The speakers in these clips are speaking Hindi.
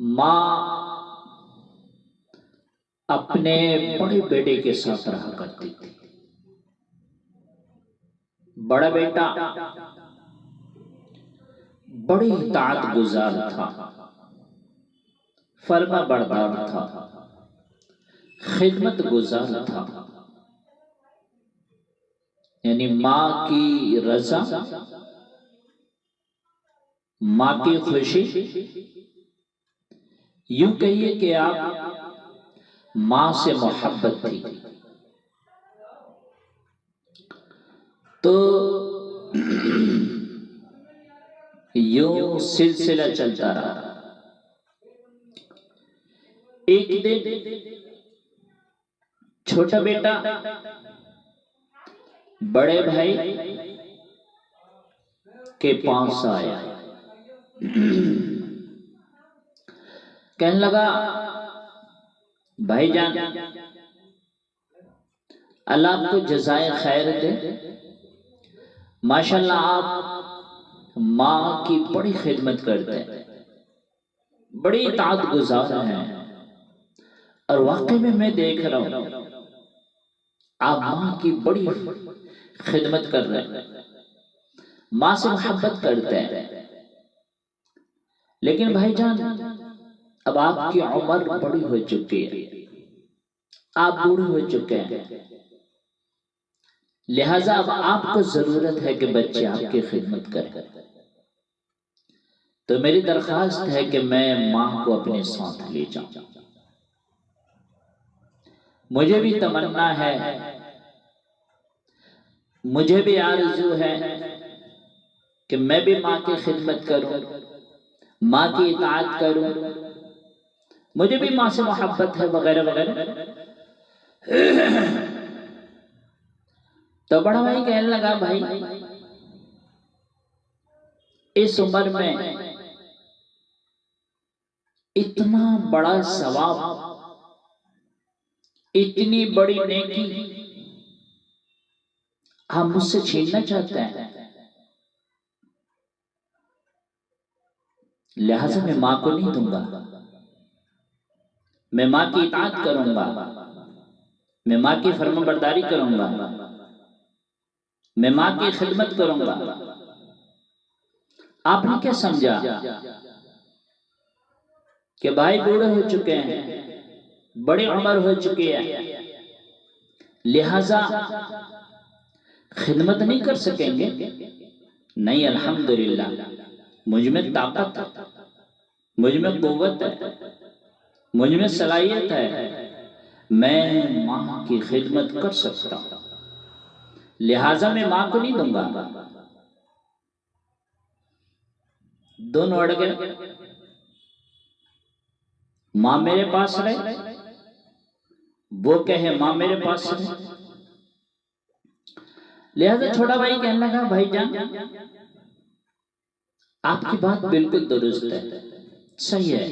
माँ अपने बड़े बेटे के साथ रहा करती थी। बड़ा बेटा बड़ी इताअत गुजार था, फर्मा बरदार था, खिदमत गुजार था। यानी माँ की रजा, माँ की खुशी, यूं कहिए कि आप माँ से मोहब्बत थी। तो यूं सिलसिला चलता रहा। एक दिन छोटा बेटा बड़े भाई के पास आया, कहने लगा, भाईजान अल्लाह आपको जज़ाए खैर दे, माशाल्लाह आप माँ की बड़ी खिदमत करते हैं, बड़ी इताअत गुजार हैं, और वाकई में मैं देख रहा हूं आप माँ की बड़ी खिदमत कर रहे हैं, माँ से मोहब्बत करते हैं। लेकिन भाईजान अब आपकी उम्र बड़ी हो चुकी है, आप बूढ़े हो चुके हैं, लिहाजा अब आपको जरूरत है कि बच्चे आपकी खिदमत करें। तो मेरी दरख्वास्त है कि मैं माँ को अपने साथ ले जाऊं। मुझे भी तमन्ना है, मुझे भी आरज़ू है कि मैं भी माँ की खिदमत करूं, माँ की इताअत करूं, मुझे भी माँ से मोहब्बत है, वगैरह वगैरह। तो बड़ा भाई कहने लगा, भाई इस उम्र में इतना बड़ा सवाब, इतनी बड़ी नेकी आप मुझसे छीनना चाहते हैं, लिहाजा मैं माँ को नहीं दूंगा। मैं माँ की इताअत करूंगा, मैं माँ की फर्माबरदारी करूंगा, मैं माँ की खिदमत करूंगा। आपने क्या समझा कि भाई बूढ़े हो चुके हैं, बड़ी उम्र हो चुकी है, लिहाजा खिदमत नहीं कर सकेंगे? नहीं, अल्हम्दुलिल्लाह मुझ में ताकत है, मुझ में कुव्वत है, मुझ में सलाहियत है, मैं माँ की खिदमत कर सकता हूं, लिहाजा मैं माँ को नहीं दूंगा। दोनों अड़ गए। माँ मेरे पास रहे, वो कहे माँ मेरे पास रहे। लिहाजा छोटा भाई कहने लगा, भाईजान आपकी बात बिल्कुल दुरुस्त है, सही है,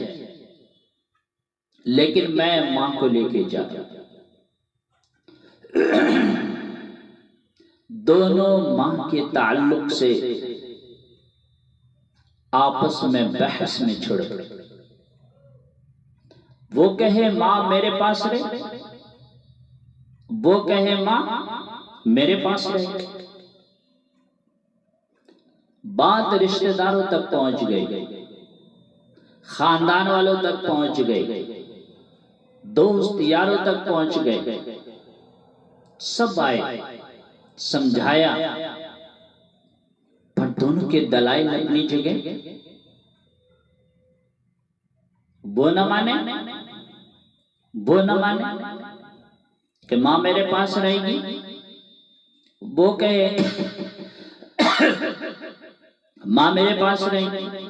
लेकिन मैं माँ को लेके जा रहा हूं। दोनों माँ के ताल्लुक से आपस में बहस में छिड़ पड़े। वो कहे माँ मेरे पास रहे, वो कहे माँ मेरे पास रहे। बात रिश्तेदारों तक पहुंच गई, खानदान वालों तक पहुंच गई, दोस्त यारों तक पहुंच गए। सब आए, समझाया, पर दोनों के दलाइल अपनी जगह। वो न माने, वो न माने कि माँ मेरे पास रहेगी, वो कहे माँ मेरे पास रहेगी।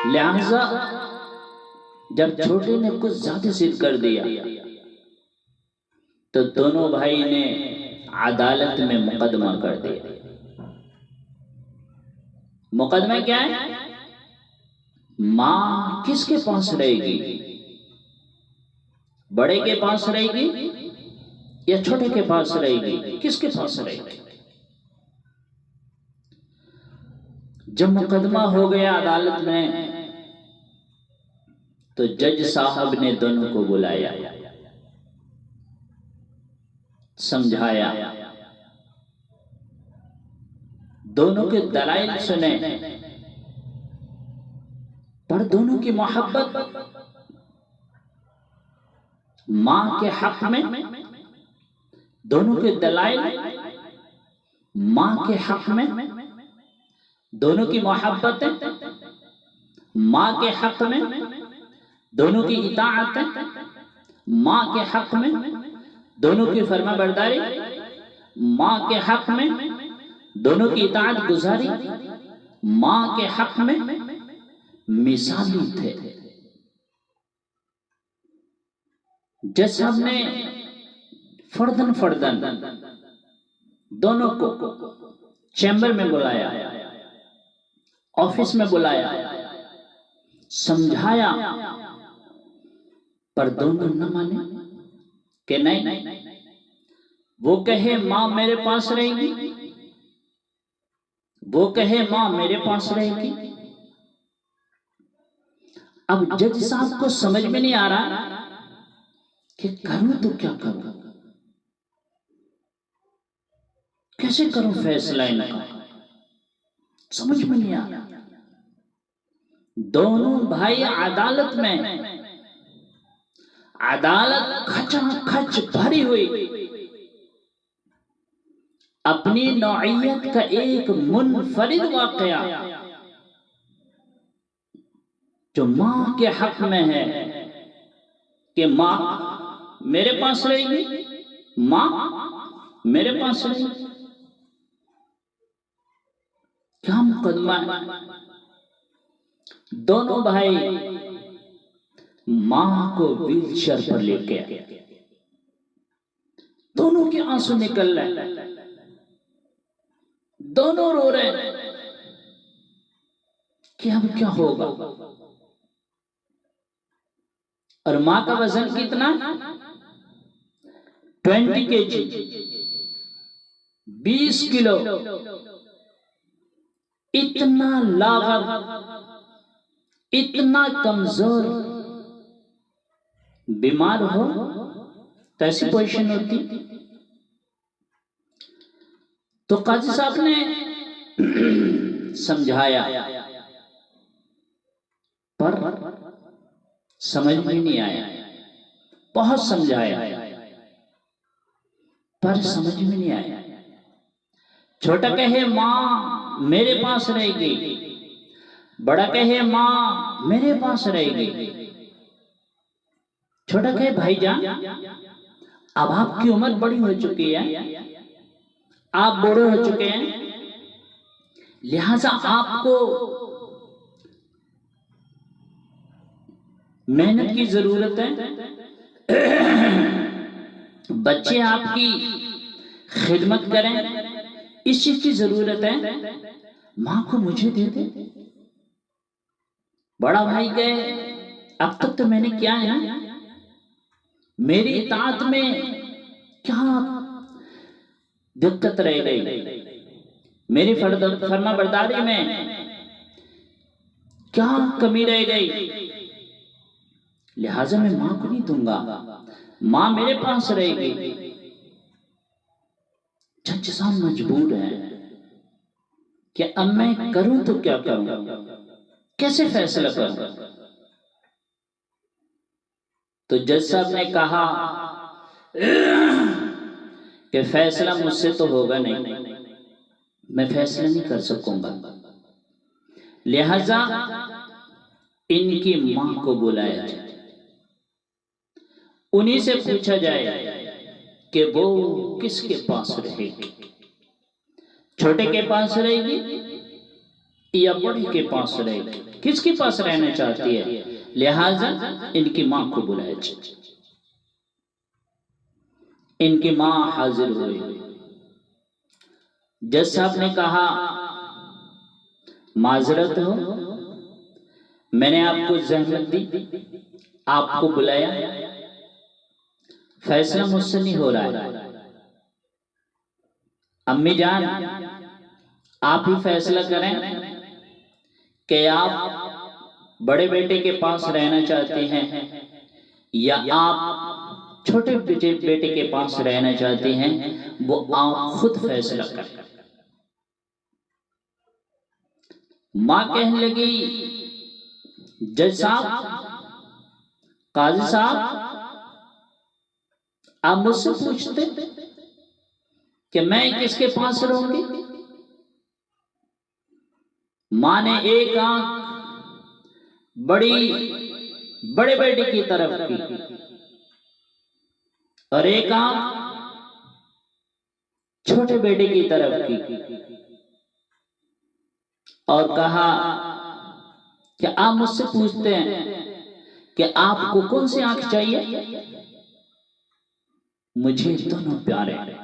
लिहाजा जब छोटे ने कुछ ज्यादा जिद कर दिया तो दोनों भाई ने अदालत में मुकदमा कर दिया। मुकदमा क्या है? माँ किसके पास रहेगी? बड़े के पास रहेगी या छोटे के पास रहेगी? किसके पास रहेगी? जब मुकदमा हो गया अदालत में तो जज साहब ने दोनों को बुलाया, समझाया, दोनों के दलाइल सुने, पर दोनों की मोहब्बत मां के हक में, दोनों के दलाइल मां के हक में, दोनों की मोहब्बत मां के हक में, दोनों की इताअत मां के हक में, दोनों की फरमाबरदारी मां के हक में, दोनों की इताअत गुजारी मां के हक में मिसाली थे। जज साहब ने फर्दन फर्दन दोनों को चैम्बर में बुलाया, ऑफिस में बुलाया, समझाया, पर दोनों न माने कि नहीं, वो कहे मां मेरे पास रहेगी, वो कहे मां मेरे पास रहेगी। अब जज साहब को समझ में नहीं आ रहा कि करूं तो क्या करूं, कैसे करूं फैसला इनका, समझ में नहीं आ रहा। दोनों भाई अदालत में, अदालत खचाखच भरी हुई, अपनी नौइयत का एक मुनफरिद वाकया जो मां के हक में है कि मां मेरे पास रहेगी, मां मेरे पास रहेगी। क्या मुकदमा है? दोनों भाई मां को व्हीलचेयर पर लेके आए, दोनों के आंसू निकल रहे, दोनों रो रहे कि अब क्या होगा। और मां का वजन कितना? 20 kg, 20 किलो। इतना लागर, इतना कमजोर, बीमार हो तो ऐसी पोजीशन होती। तो काजी साहब ने समझाया, पर समझ में नहीं आया। बहुत समझाया पर समझ में नहीं आया। छोटा कहे मां मेरे पास रहेगी, बड़ा कहे मां मेरे पास रहेगी। छोटा कहे भाईजान अब आपकी उम्र बड़ी हो चुकी है, आप बूढ़े हो चुके हैं, लिहाजा आपको मेहनत की जरूरत है, बच्चे आपकी खिदमत करें, इस चीज की जरूरत है, मां को मुझे दे दे। बड़ा भाई कहे अब तक तो मैंने क्या है, मेरी इताअत में क्या दिक्कत रह गई, मेरी फरमाबरदारी में क्या कमी रह गई, लिहाजा मैं मां को नहीं दूंगा, मां मेरे पास रहेगी। जज साहब मजबूर है कि अब मैं करूं तो क्या करूं, कैसे फैसला करूं। तो जज साहब ने कहा कि फैसला मुझसे तो होगा नहीं, मैं फैसला नहीं कर सकूंगा, लिहाजा इनकी मां को बुलाया जाए, उन्हीं से पूछा जाए कि वो किसके पास रहेगी, छोटे के पास रहेगी या बड़े के पास रहेगी, किसके पास रहना चाहती है। लिहाजा इनकी मां को बुलाया जाए। इनकी मां हाजिर हुई। जज साहब ने कहा माजरत हो, मैंने आपको जहमत दी, आपको बुलाया, फैसला मुझसे नहीं हो रहा है, अम्मी जान आप ही फैसला करें, कि आप बड़े बेटे के पास रहना चाहते हैं या आप छोटे बेटे के पास रहना चाहते हैं, वो आप खुद फैसला करें। मां कहने लगी, जज साहब, काजी साहब, आप मुझसे पूछते कि मैं किसके पास रहूंगी। मां ने एक आंख बड़े बेटे की तरफ की और एक आंख छोटे बेटे की तरफ की और कहा कि आप मुझसे पूछते हैं कि आपको कौन सी आंख चाहिए। मुझे दोनों प्यारे हैं,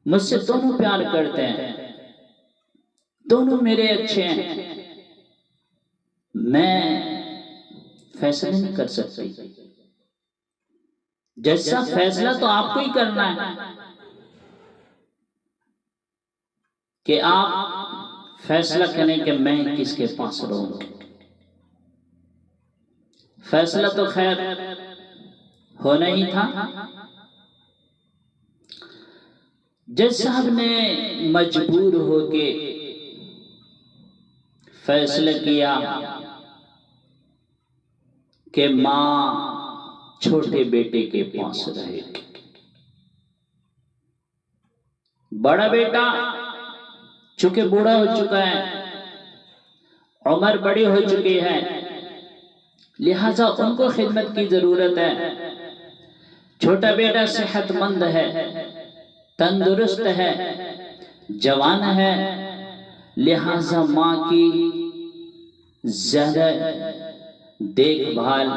मुझसे दोनों प्यार करते हैं, दोनों मेरे अच्छे हैं। मैं फैसला नहीं कर सकती। जैसा फैसला तो आपको ही करना है कि आप फैसला करें कि मैं किसके पास रहूंगी। फैसला तो खैर होना ही था। जज साहब ने मजबूर होके फैसला किया कि मां छोटे बेटे के पास रहेगी। बड़ा बेटा चूंकि बूढ़ा हो चुका है, उम्र बड़ी हो चुकी है, लिहाजा उनको खिदमत की जरूरत है। छोटा बेटा सेहतमंद है, तंदुरुस्त है, जवान है, लिहाजा मां की ज्यादा देखभाल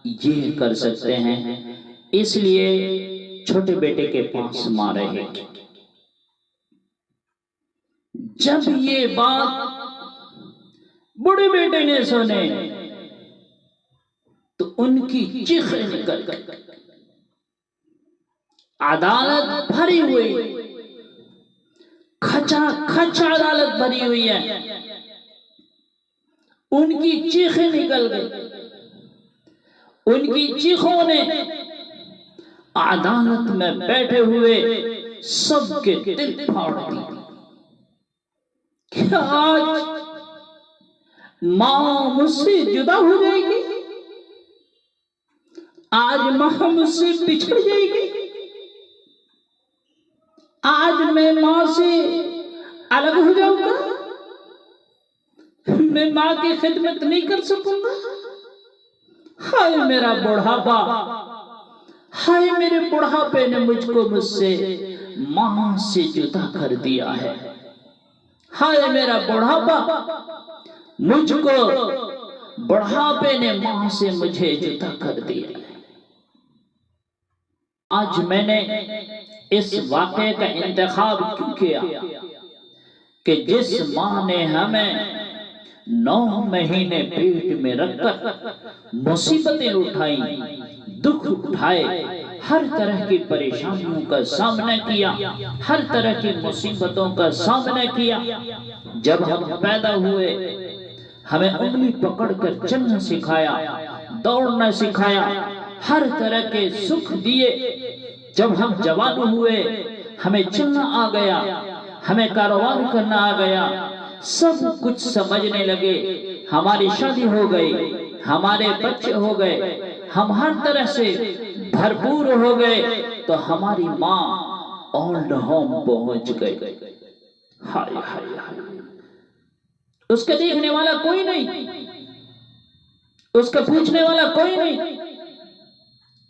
ये कर सकते हैं, इसलिए छोटे बेटे के पास मां रहेगी। जब ये बात बड़े बेटे ने सुने तो उनकी चीखें निकल गई। अदालत भरी हुई, खचा खच अदालत भरी हुई है, उनकी चीखें निकल गई। उनकी चीखों ने अदालत में बैठे हुए सबके दिल फाड़ दिए। क्या आज मां मुझसे जुदा हो जाएगी? आज मां मुझसे पिछड़ जाएगी? आज मैं मां से अलग हो जाऊंगा? मैं मां की खिदमत नहीं कर सकूंगा? हाय मेरा बुढ़ापा, हाय मेरे बुढ़ापे ने मुझको मुझसे मां से जुदा कर दिया है। हाय मेरा बुढ़ापा, मुझको बुढ़ापे ने मां से मुझे जुदा कर दिया है। आज मैंने इस वाक़े का इंतखाब क्यों किया कि जिस मां ने हमें 9 महीने पेट में रखकर मुसीबतें उठाई, दुख उठाए, हर तरह की परेशानियों का सामना किया, हर तरह की मुसीबतों का सामना किया। जब हम पैदा हुए हमें उंगली पकड़कर चलना सिखाया, दौड़ना सिखाया, हर तरह के सुख दिए। जब हम जवान हुए हमें चलना आ गया, हमें कारोबार करना आ गया, सब कुछ समझने लगे, हमारी शादी हो गई, हमारे बच्चे हो गए, हम हर तरह से भरपूर हो गए, तो हमारी माँ ओल्ड होम पहुंच गई। हाय हाय हाय, उसके देखने वाला कोई नहीं, उसका पूछने वाला कोई नहीं,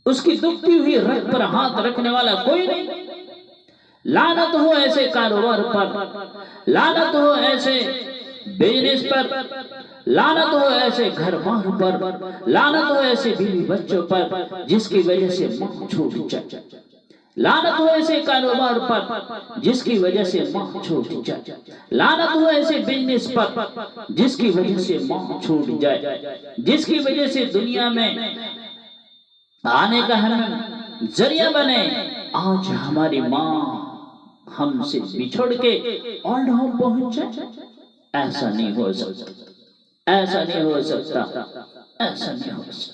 उसकी दुखती हुई रग पर हाथ रखने वाला कोई नहीं। लानत हो ऐसे कारोबार पर, लानत हो ऐसे बिजनेस पर, लानत हो ऐसे घर बार पर, लानत हो ऐसे बीवी बच्चों पर जिसकी वजह से मां छूट जाए, लानत हो ऐसे कारोबार पर जिसकी वजह से मां छूट जाए, लानत हो ऐसे बिजनेस पर जिसकी वजह से मां छूट जाए, जिसकी वजह से दुनिया में आने का हम जरिया बने। आज हमारी मां हमसे बिछड़ के ओल्ड होम पहुंच जाए, ऐसा नहीं हो सकता, ऐसा नहीं हो सकता, ऐसा नहीं हो सकता।